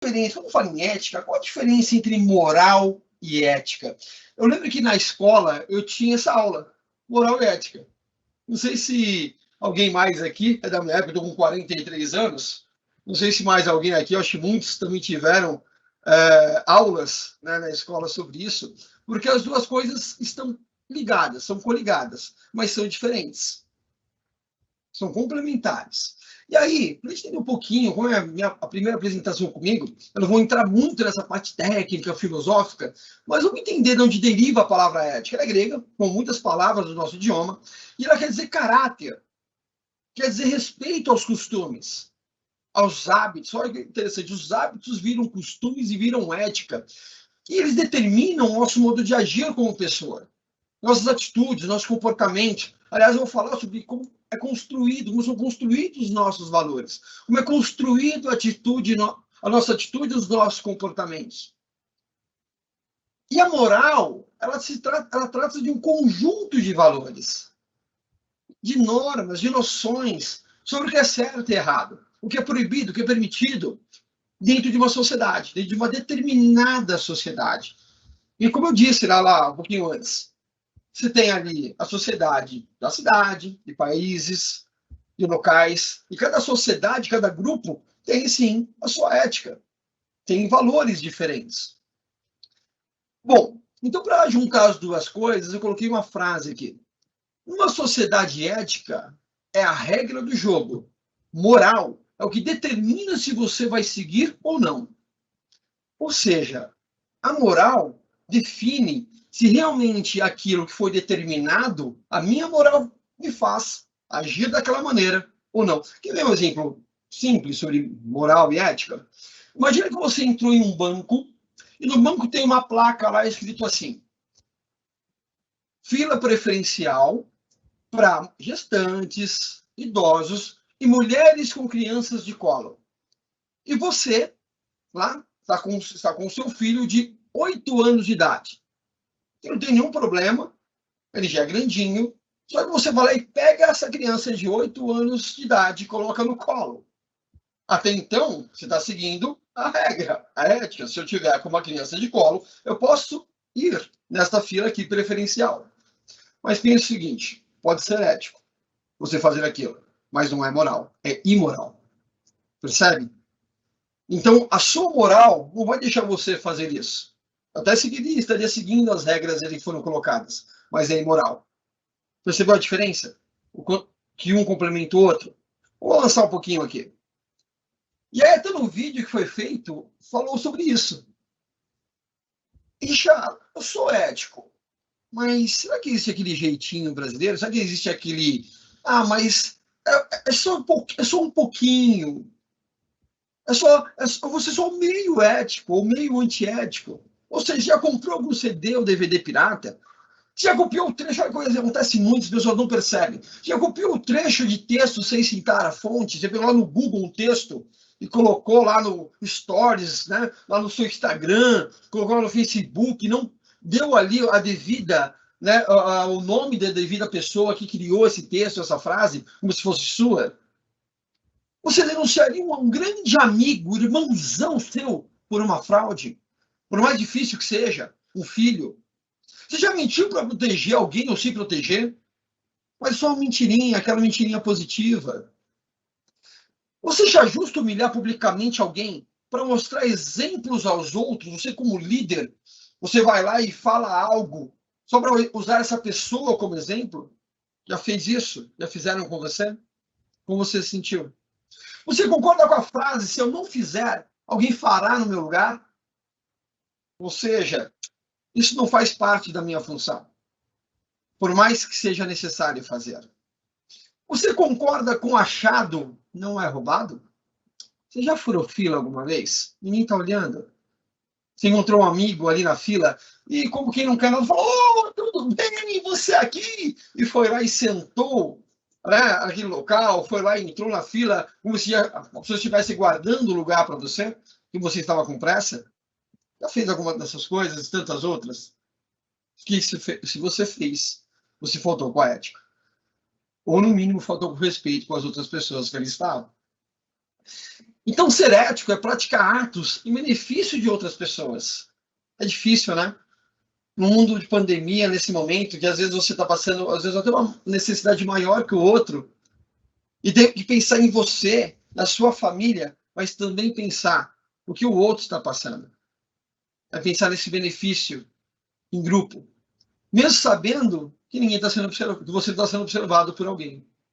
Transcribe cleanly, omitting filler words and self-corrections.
diferença, quando fala em ética, qual a diferença entre moral e ética? Eu lembro que na escola eu tinha essa aula, moral e ética. Não sei se alguém mais aqui, é da minha época, eu estou com 43 anos, não sei se mais alguém aqui, eu acho que muitos também tiveram aulas, né, na escola sobre isso, porque as duas coisas estão ligadas, são coligadas, mas são diferentes, são complementares. E aí, para a gente entender um pouquinho, como é a primeira apresentação comigo, eu não vou entrar muito nessa parte técnica, filosófica, mas vamos entender de onde deriva a palavra ética. Ela é grega, com muitas palavras do nosso idioma, e ela quer dizer caráter, quer dizer respeito aos costumes, aos hábitos. Olha que interessante, os hábitos viram costumes e viram ética. E eles determinam o nosso modo de agir como pessoa, nossas atitudes, nossos comportamentos. Aliás, eu vou falar sobre como é construído, como são construídos os nossos valores, como é construído a nossa atitude e os nossos comportamentos. E a moral, ela trata de um conjunto de valores, de normas, de noções sobre o que é certo e errado, o que é proibido, o que é permitido dentro de uma sociedade, dentro de uma determinada sociedade. E como eu disse lá um pouquinho antes, você tem ali a sociedade da cidade, de países, de locais, e cada sociedade, cada grupo tem sim a sua ética, tem valores diferentes. Bom, então para juntar as duas coisas, eu coloquei uma frase aqui. Uma sociedade ética é a regra do jogo. Moral é o que determina se você vai seguir ou não. Ou seja, a moral define se realmente aquilo que foi determinado, a minha moral me faz agir daquela maneira ou não. Quer ver um exemplo simples sobre moral e ética? Imagina que você entrou em um banco e no banco tem uma placa lá escrito assim: fila preferencial para gestantes, idosos e mulheres com crianças de colo. E você, lá, está com o seu filho de 8 anos de idade. E não tem nenhum problema, ele já é grandinho, só que você vai lá e pega essa criança de 8 anos de idade e coloca no colo. Até então, você está seguindo a regra, a ética. Se eu tiver com uma criança de colo, eu posso ir nesta fila aqui preferencial. Mas pense o seguinte, pode ser ético você fazer aquilo, mas não é moral, é imoral. Percebe? Então, a sua moral não vai deixar você fazer isso. Até estaria seguindo as regras que foram colocadas, mas é imoral. Percebeu a diferença? Que um complementa o outro? Vou lançar um pouquinho aqui. E aí, até no vídeo que foi feito, falou sobre isso. E já, eu sou ético, mas será que existe aquele jeitinho brasileiro? Será que existe aquele... Ah, mas é só um pouquinho. Você só meio ético ou meio antiético. Ou seja, já comprou algum CD ou DVD pirata? Já copiou o trecho, olha coisa que acontece muito, as pessoas não percebem. Já copiou o trecho de texto sem citar a fonte? Você pegou lá no Google um texto e colocou lá no Stories, né? Lá no seu Instagram, colocou lá no Facebook, não deu ali a devida, né? O nome da devida pessoa que criou esse texto, essa frase, como se fosse sua. Você denunciaria um grande amigo, irmãozão seu, por uma fraude? Por mais difícil que seja, um filho. Você já mentiu para proteger alguém ou se proteger? Mas só uma mentirinha, aquela mentirinha positiva. Você já justo humilhar publicamente alguém para mostrar exemplos aos outros? Você, como líder, você vai lá e fala algo só para usar essa pessoa como exemplo? Já fez isso? Já fizeram com você? Como você se sentiu? Você concorda com a frase: se eu não fizer, alguém fará no meu lugar? Ou seja, isso não faz parte da minha função, por mais que seja necessário fazer. Você concorda com achado não é roubado? Você já furou fila alguma vez? Ninguém está olhando. Você encontrou um amigo ali na fila e, como quem não quer nada, falou: oh, tudo bem, você aqui? E foi lá e sentou, né, aquele local, foi lá e entrou na fila como se a pessoa estivesse guardando o lugar para você, que você estava com pressa. Já fez alguma dessas coisas e tantas outras? Que se você fez, você faltou com a ética. Ou, no mínimo, faltou com respeito com as outras pessoas que ali estavam. Então, ser ético é praticar atos em benefício de outras pessoas. É difícil, né? No mundo de pandemia, nesse momento, que às vezes você está passando, às vezes até uma necessidade maior que o outro, e tem que pensar em você, na sua família, mas também pensar o que o outro está passando. É pensar nesse benefício em grupo, mesmo sabendo que ninguém está sendo observado, que você está sendo observado por alguém.